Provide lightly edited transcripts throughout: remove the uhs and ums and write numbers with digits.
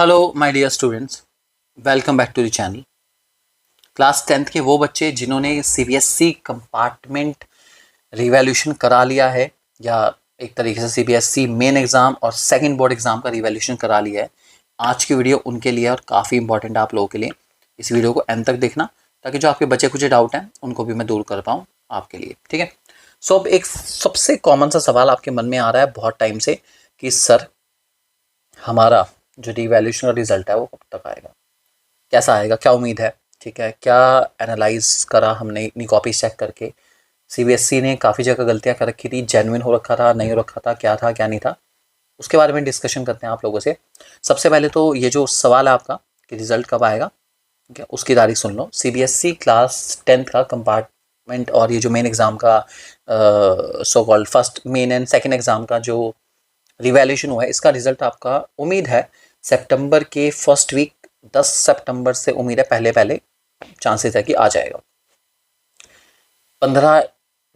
Hello my dear students, welcome back to the channel. Class 10th के वो बच्चे जिन्होंने सीबीएसई कंपार्टमेंट रिवैल्यूएशन करा लिया है या एक तरीके से सीबीएसई मेन एग्ज़ाम और सेकंड बोर्ड एग्ज़ाम का रिवैल्यूएशन करा लिया है, आज की वीडियो उनके लिए और काफ़ी इंपॉर्टेंट है आप लोगों के लिए। इस वीडियो को एंड तक देखना ताकि जो आपके बचे कुछ डाउट हैं उनको भी मैं दूर कर पाऊँ आपके लिए, ठीक है। सो अब एक सबसे कॉमन सा सवाल आपके मन में आ रहा है बहुत टाइम से कि सर हमारा जो रिवैल्यूएशन का रिजल्ट है वो कब तक आएगा, कैसा आएगा, क्या उम्मीद है, ठीक है। क्या एनालाइज करा हमने इतनी कॉपी चेक करके, सीबीएसई ने काफ़ी जगह गलतियां कर रखी थी, जेन्युइन हो रखा था, नहीं हो रखा था क्या नहीं था, उसके बारे में डिस्कशन करते हैं आप लोगों से। सबसे पहले तो ये जो सवाल है आपका कि रिजल्ट कब आएगा, ठीक है, उसकी तारीख सुन लो। सीबीएसई क्लास 10th का कंपार्टमेंट और ये जो मेन एग्ज़ाम का so called first main and second exam का जो रिवैल्यूएशन हुआ है, इसका रिजल्ट आपका उम्मीद है सितंबर के फर्स्ट वीक, 10 सितंबर से उम्मीद है, पहले पहले चांसेस है कि आ जाएगा। 15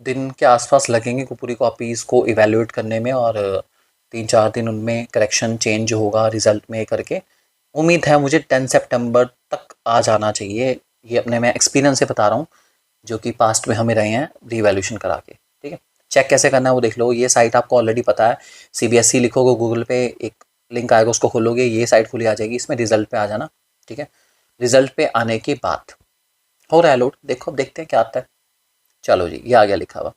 दिन के आसपास लगेंगे को पूरी कॉपीज को इवेल्युएट करने में और 3-4 दिन उनमें करेक्शन चेंज होगा रिजल्ट में करके। उम्मीद है मुझे 10 सितंबर तक आ जाना चाहिए, ये अपने मैं एक्सपीरियंस से बता रहा हूँ जो कि पास्ट में हमें रहे हैं रिवैल्यूएशन करा के, ठीक है। चेक कैसे करना है वो देख लो, ये साइट आपको ऑलरेडी पता है। सीबीएसई लिखोगे गूगल पे, एक लिंक आएगा, उसको खोलोगे, ये साइट खुली आ जाएगी, इसमें रिजल्ट पे आ जाना, ठीक है। रिजल्ट पे आने के बाद हो रहा है लोड, देखो देखते हैं क्या आता है। चलो जी, ये आ गया लिखा हुआ,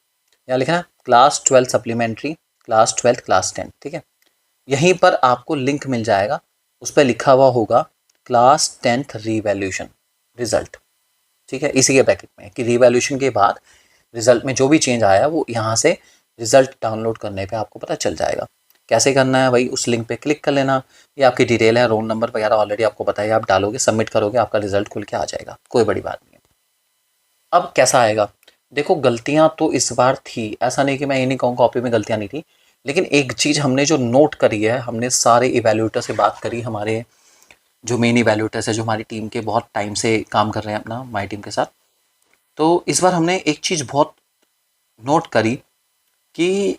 यहाँ लिखा है क्लास 12 सप्लीमेंट्री, क्लास 12 क्लास 10, ठीक है। यहीं पर आपको लिंक मिल जाएगा, उस पर लिखा हुआ होगा क्लास 10th रिवैल्यूएशन रिजल्ट, ठीक है। इसी के ब्रैकेट में कि रिवैल्यूएशन के बाद रिजल्ट में जो भी चेंज आया वो यहाँ से रिजल्ट डाउनलोड करने पे आपको पता चल जाएगा। कैसे करना है भाई, उस लिंक पे क्लिक कर लेना, ये आपकी डिटेल है, रोल नंबर वगैरह ऑलरेडी आपको पता है, आप डालोगे, सबमिट करोगे, आपका रिजल्ट खुल के आ जाएगा, कोई बड़ी बात नहीं है। अब कैसा आएगा, देखो गलतियां तो इस बार थी, ऐसा नहीं कि मैं ये नहीं कहूँ कॉपी में गलतियां नहीं थी, लेकिन एक चीज़ हमने जो नोट करी है, हमने सारे इवेल्यूएटर से बात करी, हमारे जो मेन इवेल्यूएटर्स है जो हमारी टीम के बहुत टाइम से काम कर रहे हैं अपना माई टीम के साथ, तो इस बार हमने एक चीज़ बहुत नोट करी कि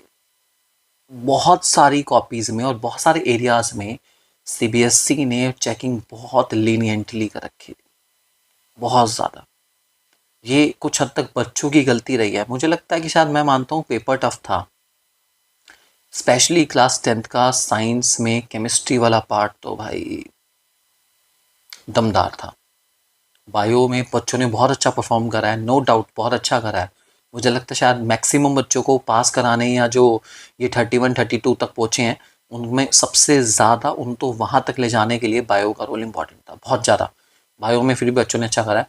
बहुत सारी कॉपीज़ में और बहुत सारे एरियाज़ में सीबीएसई ने चेकिंग बहुत लीनियंटली कर रखी थी, बहुत ज़्यादा। ये कुछ हद तक बच्चों की गलती रही है, मुझे लगता है कि शायद, मैं मानता हूँ पेपर टफ था, स्पेशली क्लास 10th का साइंस में केमिस्ट्री वाला पार्ट तो भाई दमदार था। बायो में बच्चों ने बहुत अच्छा परफॉर्म करा है, नो डाउट बहुत अच्छा करा है। मुझे लगता है शायद मैक्सिमम बच्चों को पास कराने या जो ये 31-32 तक पहुँचे हैं, उनमें सबसे ज़्यादा उन तो वहाँ तक ले जाने के लिए बायो का रोल इम्पॉर्टेंट था, बहुत ज़्यादा। बायो में फिर भी बच्चों ने अच्छा करा है,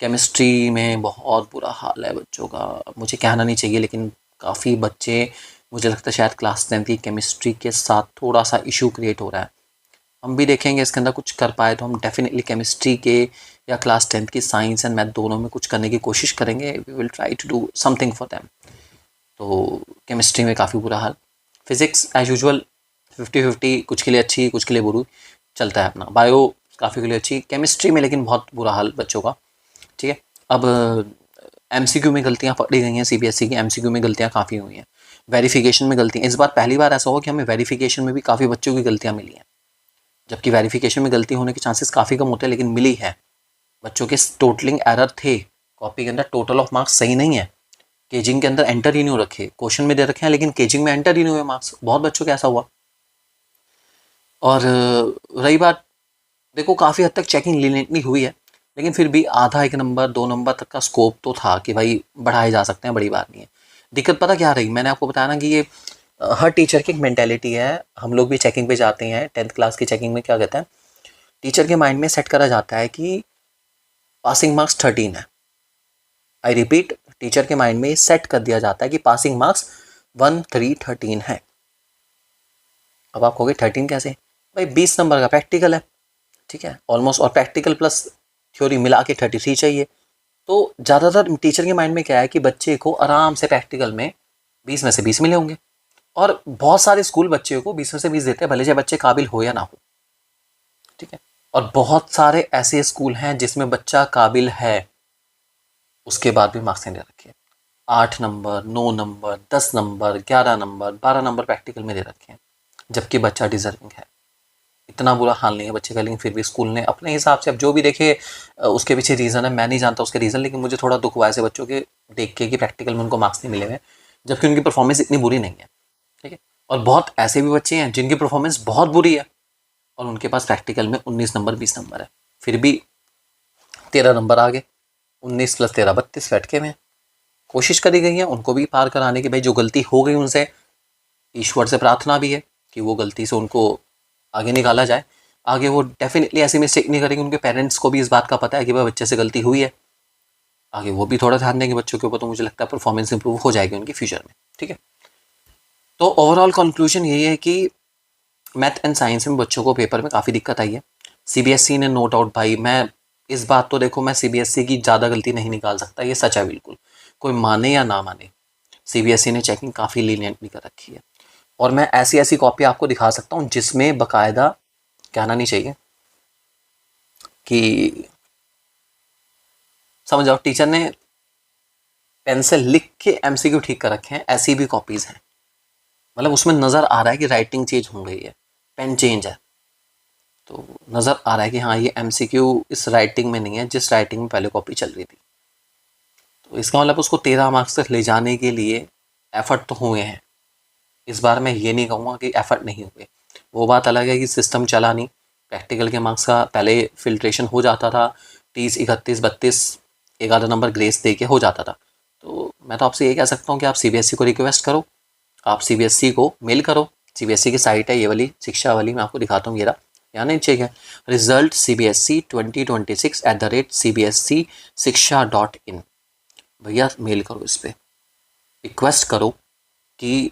केमिस्ट्री में बहुत बुरा हाल है बच्चों का, मुझे कहना नहीं चाहिए लेकिन काफ़ी बच्चे, मुझे लगता है शायद क्लास 10th की केमिस्ट्री के साथ थोड़ा सा इशू क्रिएट हो रहा है। हम भी देखेंगे इसके अंदर कुछ कर पाए तो हम डेफिनेटली केमिस्ट्री के या क्लास 10th की साइंस एंड मैथ दोनों में कुछ करने की कोशिश करेंगे, we will try to do something for them. तो केमिस्ट्री में काफ़ी बुरा हाल, फिजिक्स एज यूजुअल 50-50, कुछ के लिए अच्छी कुछ के लिए बुरी, चलता है अपना। बायो काफ़ी के लिए अच्छी, केमिस्ट्री में लेकिन बहुत बुरा हाल बच्चों का, ठीक है। अब एमसीक्यू में गलतियाँ पकड़ी गई हैं, सीबीएसई की एमसीक्यू में गलतियाँ काफ़ी हुई हैं, वेरिफिकेशन में गलतियाँ, इस बार पहली बार ऐसा हो कि हमें वेरिफिकेशन में भी काफ़ी बच्चों की गलतियाँ मिली हैं, जबकि वेरिफिकेशन में गलती होने के चांसेस काफ़ी कम होते हैं, लेकिन मिली है। बच्चों के टोटलिंग एरर थे, कॉपी के अंदर टोटल ऑफ मार्क्स सही नहीं है, केजिंग के अंदर एंटर ही नहीं हो रखे, क्वेश्चन में दे रखे हैं लेकिन केजिंग में एंटर ही नहीं हुए मार्क्स, बहुत बच्चों का ऐसा हुआ। और रही बात, देखो काफ़ी हद तक चेकिंग लीनियंटली हुई है, लेकिन फिर भी आधा 1 नंबर 2 नंबर तक का स्कोप तो था कि भाई बढ़ाए जा सकते हैं, बड़ी बात नहीं है। दिक्कत पता क्या रही, मैंने आपको बताया ना कि ये हर टीचर की एक मेंटेलिटी है, हम लोग भी चेकिंग पे जाते हैं, 10th क्लास की चेकिंग में क्या कहते हैं, टीचर के माइंड में सेट करा जाता है कि पासिंग मार्क्स 13 है। आई रिपीट, टीचर के माइंड में सेट कर दिया जाता है कि पासिंग मार्क्स 13 है। अब आप कहोगे 13 कैसे, भाई 20 नंबर का प्रैक्टिकल है, ठीक है, ऑलमोस्ट, और प्रैक्टिकल प्लस थ्योरी मिला के 33 चाहिए। तो ज़्यादातर टीचर के माइंड में क्या है कि बच्चे को आराम से प्रैक्टिकल में 20 में से 20 मिले होंगे, और बहुत सारे स्कूल बच्चे को 20 में से 20 देते हैं, भले चाहे बच्चे काबिल हो या ना हो, ठीक है। और बहुत सारे ऐसे स्कूल हैं जिसमें बच्चा काबिल है, उसके बाद भी मार्क्स नहीं दे रखे, 8 number 9 number 10 number 11 number 12 number practical में दे रखे हैं, जबकि बच्चा डिजर्विंग है। इतना बुरा हाल नहीं है बच्चे का, लेकिन फिर भी स्कूल ने अपने हिसाब से, अब जो भी देखे उसके पीछे रीज़न है, मैं नहीं जानता उसके रीज़न, लेकिन मुझे थोड़ा दुख हुआ ऐसे बच्चों के देख के कि प्रैक्टिकल में उनको मार्क्स नहीं मिले हुए, जबकि उनकी परफॉर्मेंस इतनी बुरी नहीं है। ठीक है, और बहुत ऐसे भी बच्चे हैं जिनकी परफॉर्मेंस बहुत बुरी है और उनके पास प्रैक्टिकल में 19 नंबर 20 नंबर है, फिर भी 13 नंबर आ गए। 19 + 13 32 बैठके में कोशिश करी गई है उनको भी पार कराने की। भाई जो गलती हो गई उनसे, ईश्वर से प्रार्थना भी है कि वो गलती से उनको आगे निकाला जाए। आगे वो डेफिनेटली ऐसी मिस्टेक नहीं करेंगे, उनके पेरेंट्स को भी इस बात का पता है कि भाई बच्चे से गलती हुई है। आगे वो भी थोड़ा ध्यान देंगे बच्चों के ऊपर, तो मुझे लगता है परफॉर्मेंस इंप्रूव हो जाएगी उनकी फ्यूचर में। ठीक है, तो ओवरऑल कंक्लूजन यही है कि मैथ एंड साइंस में बच्चों को पेपर में काफ़ी दिक्कत आई है। सीबीएसई ने नो डाउट, भाई मैं इस बात तो देखो, मैं सीबीएसई की ज़्यादा गलती नहीं निकाल सकता, ये सच है बिल्कुल, कोई माने या ना माने, सीबीएसई ने चेकिंग काफ़ी लीनियंटली कर रखी है। और मैं ऐसी ऐसी कॉपी आपको दिखा सकता हूँ जिसमें बाकायदा, कहना नहीं चाहिए कि, समझ जाओ, टीचर ने पेन से लिख के एमसीक्यू ठीक कर रखे हैं, ऐसी भी कॉपीज़ हैं। मतलब उसमें नज़र आ रहा है कि राइटिंग चेंज हो गई है, पेन चेंज है, तो नज़र आ रहा है कि हाँ ये एमसीक्यू इस राइटिंग में नहीं है जिस राइटिंग में पहले कॉपी चल रही थी। तो इसका मतलब उसको 13 मार्क्स तक ले जाने के लिए एफर्ट तो हुए हैं। इस बार मैं ये नहीं कहूँगा कि एफर्ट नहीं हुए। वो बात अलग है कि सिस्टम चला नहीं, प्रैक्टिकल के मार्क्स का पहले फिल्ट्रेशन हो जाता था, 30 31 32 11 नंबर ग्रेस दे के हो जाता था। तो मैं तो आपसे ये कह सकता हूँ कि आप सीबीएसई को रिक्वेस्ट करो, आप सीबीएसई को मेल करो। सीबीएसई की साइट है ये वाली, शिक्षा वाली, मैं आपको दिखाता हूँ, ये रहा, यहाँ नहीं चाहिए, रिजल्ट CBSE 2026 @CBSE shiksha.in। भैया मेल करो, इस पर रिक्वेस्ट करो कि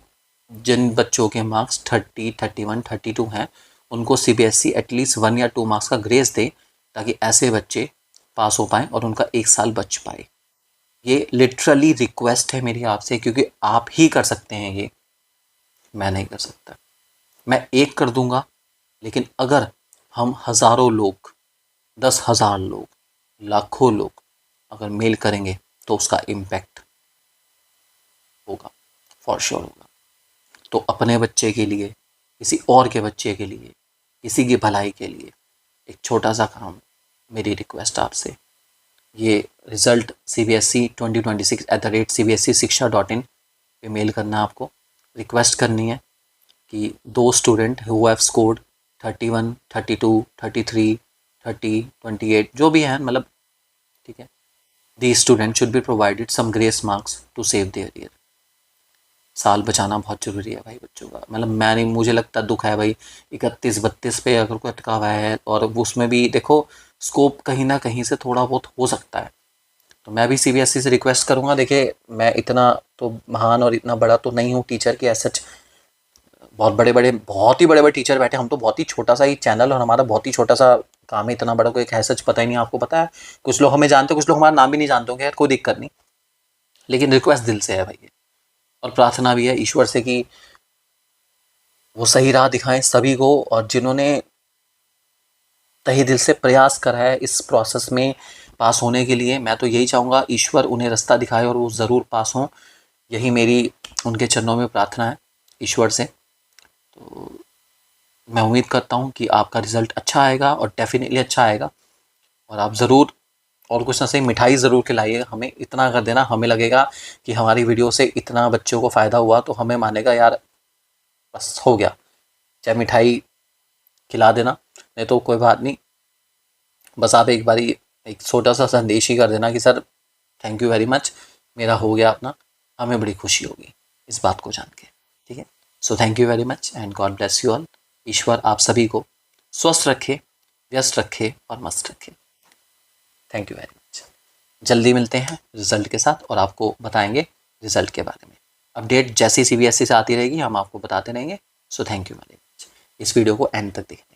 जिन बच्चों के मार्क्स 30 31 32 हैं उनको सीबीएसई एटलीस्ट 1 या 2 मार्क्स का ग्रेस दे, ताकि ऐसे बच्चे पास हो पाएँ और उनका 1 साल बच पाए। ये लिटरली रिक्वेस्ट है मेरी आपसे, क्योंकि आप ही कर सकते हैं ये, मैं नहीं कर सकता। मैं एक कर दूंगा, लेकिन अगर हम हज़ारों लोग, 10,000 लोग, लाखों लोग अगर मेल करेंगे तो उसका इम्पैक्ट होगा, फॉर श्योर होगा। तो अपने बच्चे के लिए, किसी और के बच्चे के लिए, किसी की भलाई के लिए एक छोटा सा काम, मेरी रिक्वेस्ट आपसे, ये रिज़ल्ट CBSE 2026 @CBSE shiksha.in पे मेल करना है आपको। रिक्वेस्ट करनी है कि दो स्टूडेंट हु हैव स्कोर्ड 31 32 33 30 28 जो भी हैं, मतलब ठीक है, the student should be provided some grace marks to save their year. साल बचाना बहुत ज़रूरी है भाई बच्चों का। मतलब मैं नहीं, मुझे लगता दुख है भाई, 31 32 पे अगर कोई अटका हुआ है, और उसमें भी देखो स्कोप कहीं ना कहीं से थोड़ा बहुत हो सकता है। तो मैं भी सीबीएसई से रिक्वेस्ट करूँगा। देखिए मैं इतना तो महान और इतना बड़ा तो नहीं हूँ टीचर की, सच बहुत बड़े बड़े, बहुत ही बड़े बड़े टीचर बैठे, हम तो बहुत ही छोटा सा ही चैनल और हमारा बहुत ही छोटा सा काम है, इतना बड़ा कोई है सच पता ही नहीं। आपको पता है कुछ लोग हमें जानते हैं, कुछ लोग हमारा नाम भी नहीं जानते होंगे, यार कोई दिक्कत नहीं, लेकिन रिक्वेस्ट दिल से है भाई, और प्रार्थना भी है ईश्वर से कि वो सही राह दिखाएं सभी को, और जिन्होंने तहे दिल से प्रयास करा है इस प्रोसेस में पास होने के लिए, मैं तो यही चाहूँगा ईश्वर उन्हें रास्ता दिखाए और वो ज़रूर पास हों। यही मेरी उनके चरणों में प्रार्थना है ईश्वर से। तो मैं उम्मीद करता हूँ कि आपका रिज़ल्ट अच्छा आएगा, और डेफिनेटली अच्छा आएगा, और आप ज़रूर, और कुछ ना सही मिठाई ज़रूर खिलाइएगा हमें। इतना कर देना, हमें लगेगा कि हमारी वीडियो से इतना बच्चों को फ़ायदा हुआ, तो हमें मानेगा यार बस हो गया, चाहे मिठाई खिला देना, नहीं तो कोई बात नहीं, बस आप एक बारी एक छोटा सा संदेश ही कर देना कि sir thank you very much, मेरा हो गया अपना, हमें बड़ी खुशी होगी इस बात को जान के। ठीक है, so thank you very much and God bless you all. ईश्वर आप सभी को स्वस्थ रखे, व्यस्त रखे और मस्त रखे। Thank you very much. जल्दी मिलते हैं रिजल्ट के साथ, और आपको बताएंगे रिजल्ट के बारे में। अपडेट जैसी सीबीएसई से आती रहेगी हम आपको बताते रहेंगे। सो थैंक यू वेरी मच इस वीडियो को एंड तक देखने